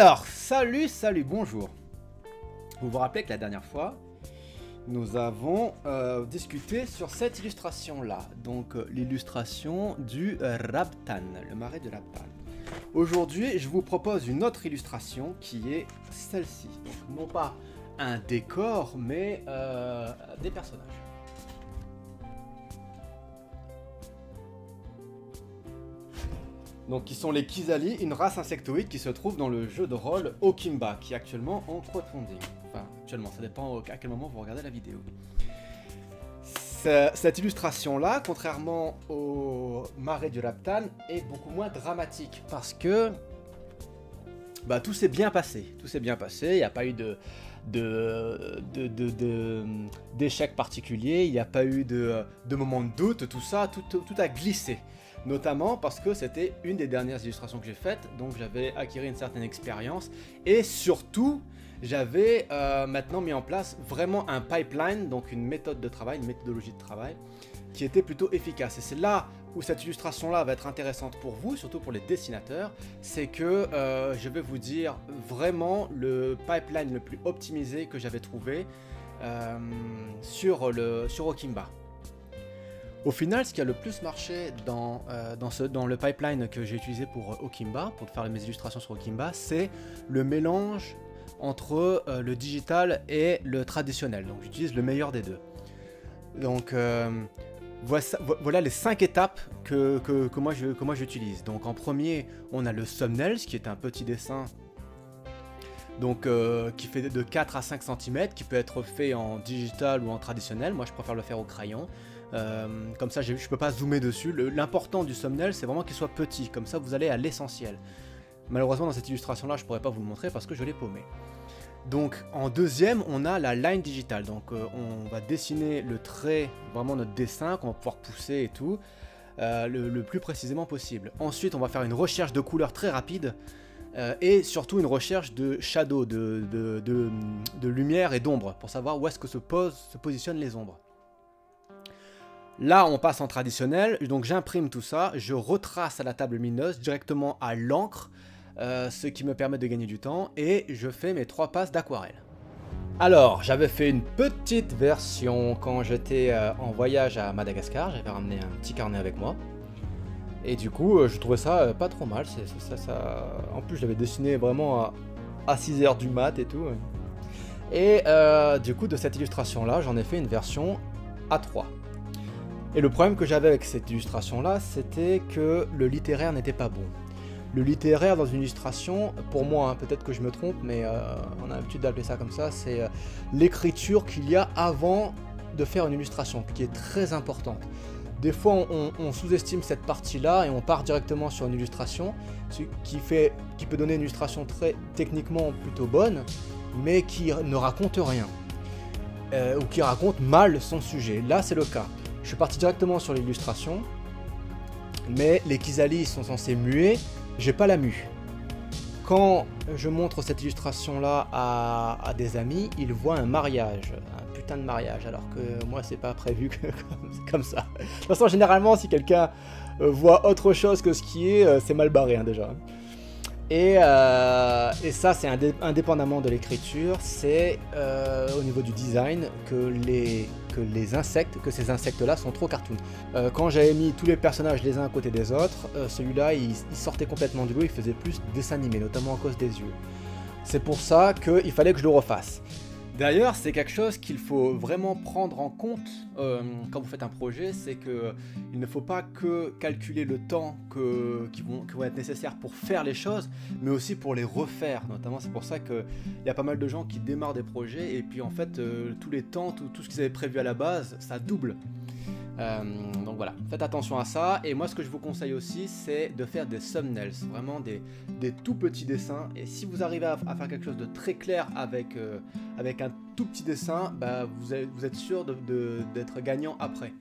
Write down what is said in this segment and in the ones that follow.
Alors, salut, bonjour. Vous vous rappelez que la dernière fois, nous avons discuté sur cette illustration-là. Donc, l'illustration du Rabtan, le marais de Rabtan. Aujourd'hui, je vous propose une autre illustration qui est celle-ci. Donc, non pas un décor, mais des personnages. Donc, qui sont les Kisali, une race insectoïde qui se trouve dans le jeu de rôle Okimba, qui est actuellement en crowdfunding. Enfin, actuellement, ça dépend à quel moment vous regardez la vidéo. Cette illustration-là, contrairement au marais du Rabtan, est beaucoup moins dramatique parce que tout s'est bien passé. Tout s'est bien passé, il n'y a pas eu d'échec particulier, il n'y a pas eu de moment de doute, tout ça, tout a glissé. Notamment parce que c'était une des dernières illustrations que j'ai faites, donc j'avais acquis une certaine expérience et surtout j'avais maintenant mis en place vraiment un pipeline, donc une méthode de travail, une méthodologie de travail qui était plutôt efficace. Et c'est là où cette illustration-là va être intéressante pour vous, surtout pour les dessinateurs, c'est que je vais vous dire vraiment le pipeline le plus optimisé que j'avais trouvé sur Okimba. Au final, ce qui a le plus marché dans le pipeline que j'ai utilisé pour Okimba, pour faire mes illustrations sur Okimba, c'est le mélange entre le digital et le traditionnel. Donc j'utilise le meilleur des deux. Donc voilà les 5 étapes que moi j'utilise. Donc en premier, on a le thumbnail, qui est un petit dessin donc qui fait de 4 à 5 cm, qui peut être fait en digital ou en traditionnel. Moi je préfère le faire au crayon. Comme ça je peux pas zoomer dessus. L'important du thumbnail, c'est vraiment qu'il soit petit, comme ça vous allez à l'essentiel. Malheureusement dans cette illustration là je pourrais pas vous le montrer parce que je l'ai paumé. Donc en deuxième, on a la line digitale. Donc on va dessiner le trait, vraiment notre dessin qu'on va pouvoir pousser et tout le plus précisément possible. Ensuite on va faire une recherche de couleurs très rapide et surtout une recherche de shadow, de lumière et d'ombre, pour savoir où est-ce que se positionnent les ombres. Là on passe en traditionnel, donc j'imprime tout ça, je retrace à la table lumineuse directement à l'encre, ce qui me permet de gagner du temps, et je fais mes 3 passes d'aquarelle. Alors, j'avais fait une petite version quand j'étais en voyage à Madagascar, j'avais ramené un petit carnet avec moi, et du coup je trouvais ça pas trop mal, en plus je l'avais dessiné vraiment à 6h du mat et tout, et du coup de cette illustration là j'en ai fait une version A3. Et le problème que j'avais avec cette illustration là, c'était que le littéraire n'était pas bon. Le littéraire dans une illustration, pour moi, hein, peut-être que je me trompe, mais on a l'habitude d'appeler ça comme ça, c'est l'écriture qu'il y a avant de faire une illustration, qui est très importante. Des fois, on sous-estime cette partie-là et on part directement sur une illustration, ce qui peut donner une illustration très techniquement plutôt bonne, mais qui ne raconte rien, ou qui raconte mal son sujet. Là, c'est le cas. Je suis parti directement sur l'illustration, mais les Kisali sont censés muer. J'ai pas la mue. Quand je montre cette illustration là à des amis, ils voient un mariage, un putain de mariage, alors que moi c'est pas prévu comme ça. De toute façon, généralement, si quelqu'un voit autre chose que ce qui est, c'est mal barré hein, déjà. Et ça, c'est indépendamment de l'écriture, c'est au niveau du design que ces insectes-là sont trop cartoon. Quand j'avais mis tous les personnages les uns à côté des autres, celui-là, il sortait complètement du lot, il faisait plus dessin animé, notamment à cause des yeux. C'est pour ça qu'il fallait que je le refasse. D'ailleurs, c'est quelque chose qu'il faut vraiment prendre en compte quand vous faites un projet, c'est qu'il ne faut pas que calculer le temps qui vont être nécessaires pour faire les choses, mais aussi pour les refaire. Notamment, c'est pour ça qu'il y a pas mal de gens qui démarrent des projets et puis en fait, tous les temps, tout ce qu'ils avaient prévu à la base, ça double. Donc voilà, faites attention à ça. Et moi ce que je vous conseille aussi, c'est de faire des thumbnails, vraiment des tout petits dessins. Et si vous arrivez à faire quelque chose de très clair avec un tout petit dessin, vous êtes sûr d'être gagnant après.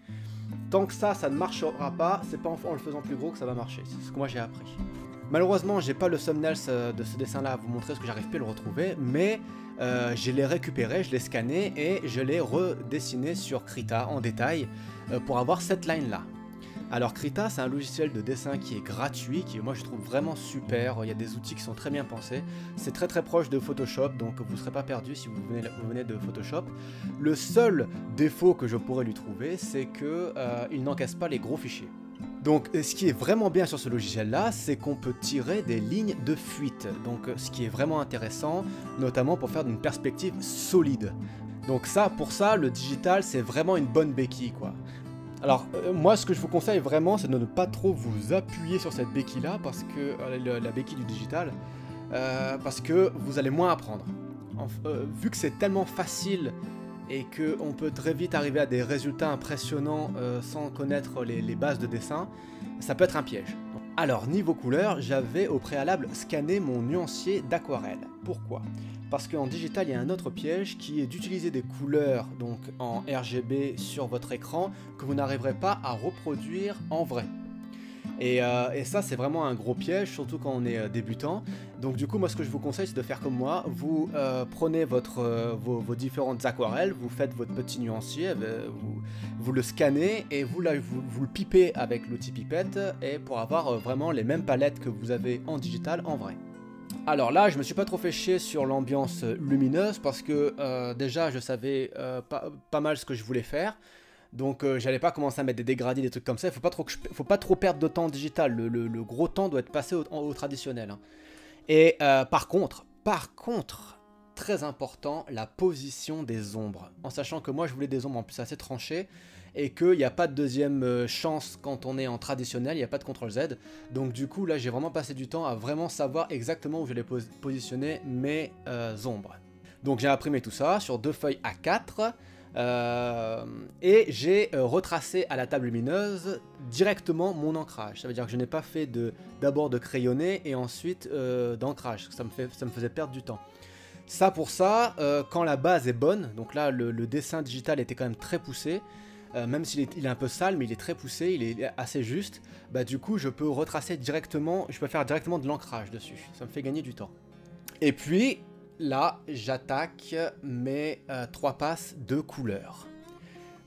Tant que ça ne marchera pas, c'est pas en le faisant plus gros que ça va marcher. C'est ce que moi j'ai appris. Malheureusement, j'ai pas le thumbnail de ce dessin là à vous montrer parce que j'arrive plus à le retrouver, mais je l'ai récupéré, je l'ai scanné et je l'ai redessiné sur Krita en détail pour avoir cette line là. Alors Krita, c'est un logiciel de dessin qui est gratuit, qui moi je trouve vraiment super, il y a des outils qui sont très bien pensés, c'est très très proche de Photoshop, donc vous ne serez pas perdu si vous venez de Photoshop. Le seul défaut que je pourrais lui trouver, c'est qu'il n'encaisse pas les gros fichiers. Donc ce qui est vraiment bien sur ce logiciel là, c'est qu'on peut tirer des lignes de fuite, donc ce qui est vraiment intéressant, notamment pour faire une perspective solide. Donc pour ça, le digital c'est vraiment une bonne béquille quoi. Alors moi ce que je vous conseille vraiment c'est de ne pas trop vous appuyer sur cette béquille là, parce que la béquille du digital, parce que vous allez moins apprendre. Vu que c'est tellement facile et qu'on peut très vite arriver à des résultats impressionnants sans connaître les bases de dessin, ça peut être un piège. Alors niveau couleur, j'avais au préalable scanné mon nuancier d'aquarelle. Pourquoi? Parce qu'en digital, il y a un autre piège qui est d'utiliser des couleurs donc en RGB sur votre écran que vous n'arriverez pas à reproduire en vrai. Et ça c'est vraiment un gros piège, surtout quand on est débutant. Donc du coup moi ce que je vous conseille c'est de faire comme moi, vous prenez vos différentes aquarelles, vous faites votre petit nuancier, vous le scannez et vous le pipez avec l'outil pipette et pour avoir vraiment les mêmes palettes que vous avez en digital en vrai. Alors là je me suis pas trop fait chier sur l'ambiance lumineuse parce que déjà je savais pas mal ce que je voulais faire. Donc j'allais pas commencer à mettre des dégradés, des trucs comme ça, il faut pas trop perdre de temps en digital, le gros temps doit être passé au traditionnel. Hein. Et par contre, très important, la position des ombres. En sachant que moi je voulais des ombres en plus assez tranchées, et qu'il n'y a pas de deuxième chance quand on est en traditionnel, il n'y a pas de CTRL-Z. Donc du coup là j'ai vraiment passé du temps à vraiment savoir exactement où je vais positionner mes ombres. Donc j'ai imprimé tout ça sur 2 feuilles A4, et j'ai retracé à la table lumineuse directement mon ancrage. Ça veut dire que je n'ai pas fait d'abord de crayonné et ensuite d'ancrage, ça me faisait perdre du temps. Pour ça, quand la base est bonne, donc là le dessin digital était quand même très poussé, même s'il est un peu sale, mais il est très poussé, il est assez juste, bah du coup je peux retracer directement, je peux faire directement de l'ancrage dessus, ça me fait gagner du temps. Et puis là, j'attaque mes 3 passes de couleurs.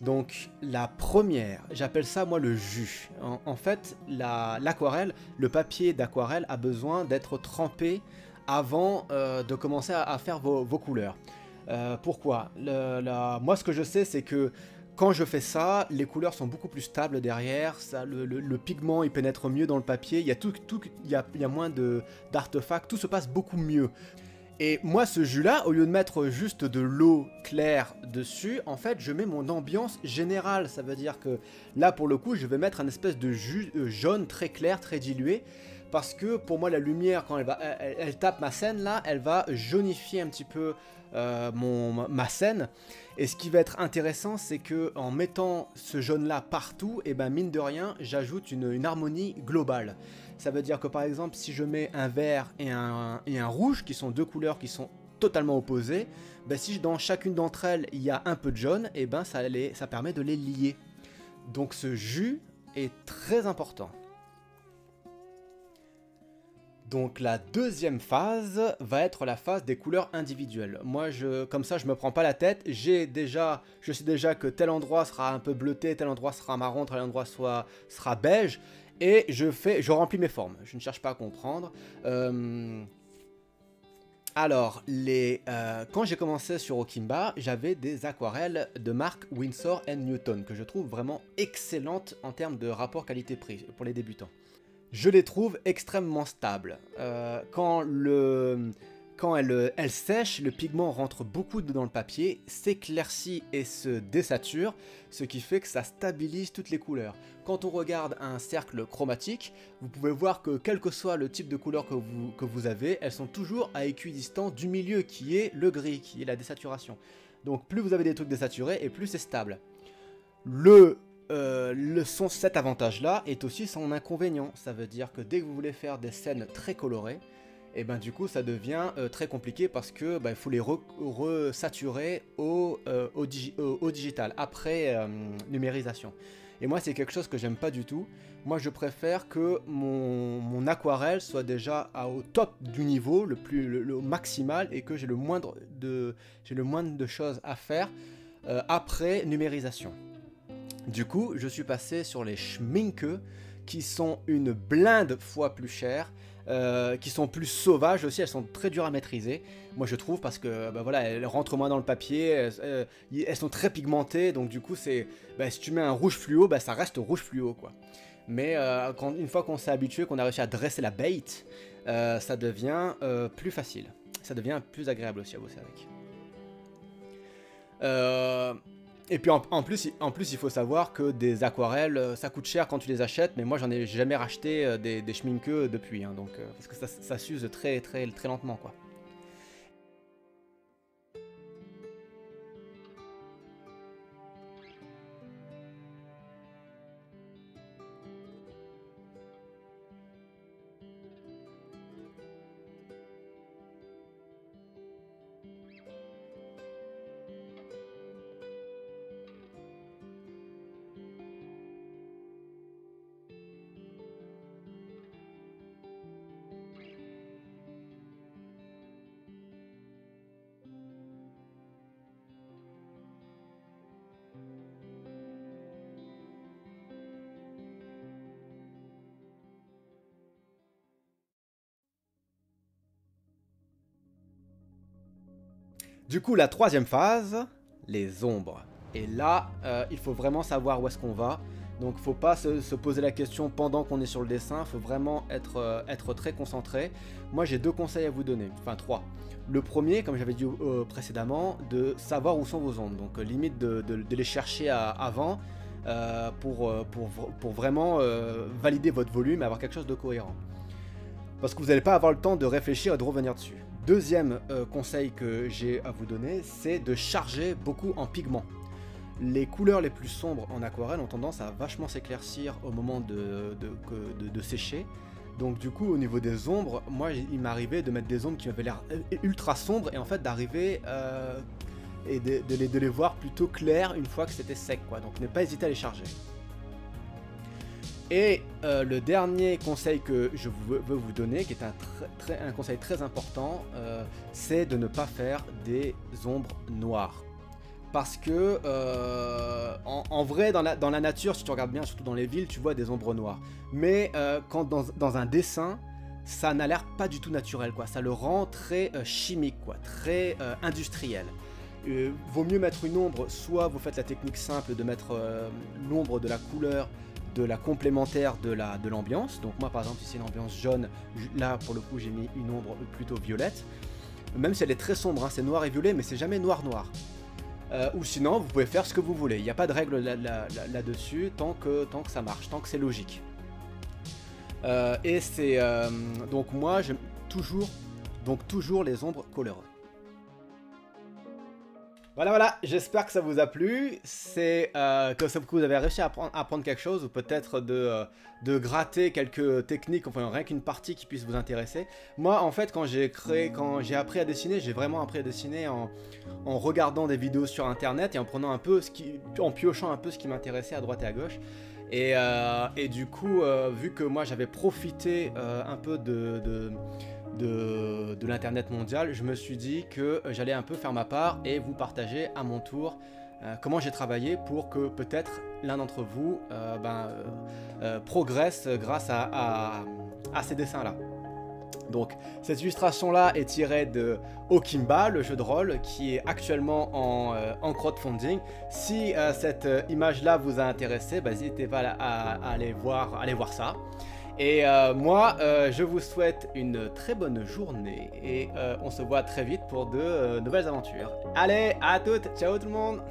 Donc la première, j'appelle ça moi le jus. En fait, l'aquarelle, le papier d'aquarelle a besoin d'être trempé avant de commencer à faire vos couleurs. Pourquoi? Moi ce que je sais c'est que quand je fais ça, les couleurs sont beaucoup plus stables derrière, le pigment il pénètre mieux dans le papier, il y a moins d'artefacts, tout se passe beaucoup mieux. Et moi ce jus là, au lieu de mettre juste de l'eau claire dessus, en fait je mets mon ambiance générale. Ça veut dire que là pour le coup je vais mettre un espèce de jus jaune très clair, très dilué. Parce que pour moi la lumière quand elle tape ma scène là, elle va jaunifier un petit peu ma scène. Et ce qui va être intéressant c'est que en mettant ce jaune là partout, et ben mine de rien j'ajoute une harmonie globale. Ça veut dire que par exemple si je mets un vert et un rouge qui sont deux couleurs qui sont totalement opposées, ben si dans chacune d'entre elles il y a un peu de jaune, et ben ça permet de les lier. Donc ce jus est très important. Donc la deuxième phase va être la phase des couleurs individuelles. Moi, comme ça, je me prends pas la tête. Je sais déjà que tel endroit sera un peu bleuté, tel endroit sera marron, tel endroit sera beige. Et je remplis mes formes. Je ne cherche pas à comprendre. Alors, quand j'ai commencé sur Okimba, j'avais des aquarelles de marque Winsor & Newton que je trouve vraiment excellentes en termes de rapport qualité-prix pour les débutants. Je les trouve extrêmement stables. Quand elle sèche, le pigment rentre beaucoup dans le papier, s'éclaircit et se désature, ce qui fait que ça stabilise toutes les couleurs. Quand on regarde un cercle chromatique, vous pouvez voir que quel que soit le type de couleur que vous avez, elles sont toujours à équidistance du milieu qui est le gris, qui est la désaturation. Donc plus vous avez des trucs désaturés et plus c'est stable. Cet avantage-là est aussi son inconvénient. Ça veut dire que dès que vous voulez faire des scènes très colorées, et ben du coup ça devient très compliqué parce que il faut les resaturer au digital après numérisation. Et moi c'est quelque chose que j'aime pas du tout. Moi je préfère que mon aquarelle soit déjà au top du niveau, le maximal, et que j'ai le moindre de choses à faire après numérisation. Du coup, je suis passé sur les Schminke, qui sont une blinde fois plus chères, qui sont plus sauvages aussi, elles sont très dures à maîtriser, moi je trouve, parce que bah voilà, elles rentrent moins dans le papier, elles sont très pigmentées, donc du coup c'est, bah, si tu mets un rouge fluo, bah, ça reste rouge fluo quoi. Mais une fois qu'on s'est habitué, qu'on a réussi à dresser la bait, ça devient plus facile, ça devient plus agréable aussi à bosser avec. Et puis en plus, il faut savoir que des aquarelles, ça coûte cher quand tu les achètes, mais moi j'en ai jamais racheté des Schminke depuis, hein, donc, parce que ça s'use très lentement quoi. Du coup, la troisième phase, les ombres. Et là, il faut vraiment savoir où est-ce qu'on va. Donc, faut pas se poser la question pendant qu'on est sur le dessin. Il faut vraiment être très concentré. Moi, j'ai deux conseils à vous donner. Enfin, trois. Le premier, comme j'avais dit précédemment, de savoir où sont vos ombres. Donc, limite de les chercher avant pour vraiment valider votre volume et avoir quelque chose de cohérent. Parce que vous n'allez pas avoir le temps de réfléchir et de revenir dessus. Deuxième conseil que j'ai à vous donner, c'est de charger beaucoup en pigments. Les couleurs les plus sombres en aquarelle ont tendance à vachement s'éclaircir au moment de sécher. Donc du coup, au niveau des ombres, moi il m'arrivait de mettre des ombres qui m'avaient l'air ultra sombres et en fait d'arriver et de les voir plutôt claires une fois que c'était sec, quoi. Donc ne pas hésiter à les charger. Et le dernier conseil que je veux vous donner, qui est un conseil très important, c'est de ne pas faire des ombres noires. Parce que, en vrai, dans la nature, si tu regardes bien, surtout dans les villes, tu vois des ombres noires. Mais quand dans un dessin, ça n'a l'air pas du tout naturel, quoi. Ça le rend très chimique, quoi, très industriel. Vaut mieux mettre une ombre, soit vous faites la technique simple de mettre l'ombre de la couleur, de la complémentaire de l'ambiance. Donc moi par exemple si c'est une ambiance jaune, là pour le coup j'ai mis une ombre plutôt violette. Même si elle est très sombre, hein, c'est noir et violet, mais c'est jamais noir. Ou sinon vous pouvez faire ce que vous voulez, il n'y a pas de règle là-dessus tant que ça marche, tant que c'est logique. Et c'est donc moi j'aime toujours les ombres colorées. Voilà, j'espère que ça vous a plu, que vous avez réussi à apprendre quelque chose, ou peut-être de gratter quelques techniques, enfin rien qu'une partie qui puisse vous intéresser. Moi en fait quand j'ai appris à dessiner, j'ai vraiment appris à dessiner en regardant des vidéos sur internet et en prenant un peu en piochant un peu ce qui m'intéressait à droite et à gauche. Et du coup, vu que moi j'avais profité un peu de l'internet mondial, je me suis dit que j'allais un peu faire ma part et vous partager à mon tour comment j'ai travaillé pour que peut-être l'un d'entre vous progresse grâce à ces dessins-là. Donc cette illustration-là est tirée de Okimba, le jeu de rôle, qui est actuellement en crowdfunding. Si cette image-là vous a intéressé, n'hésitez pas à aller voir ça. Et moi, je vous souhaite une très bonne journée et on se voit très vite pour de nouvelles aventures. Allez, à toutes, ciao tout le monde!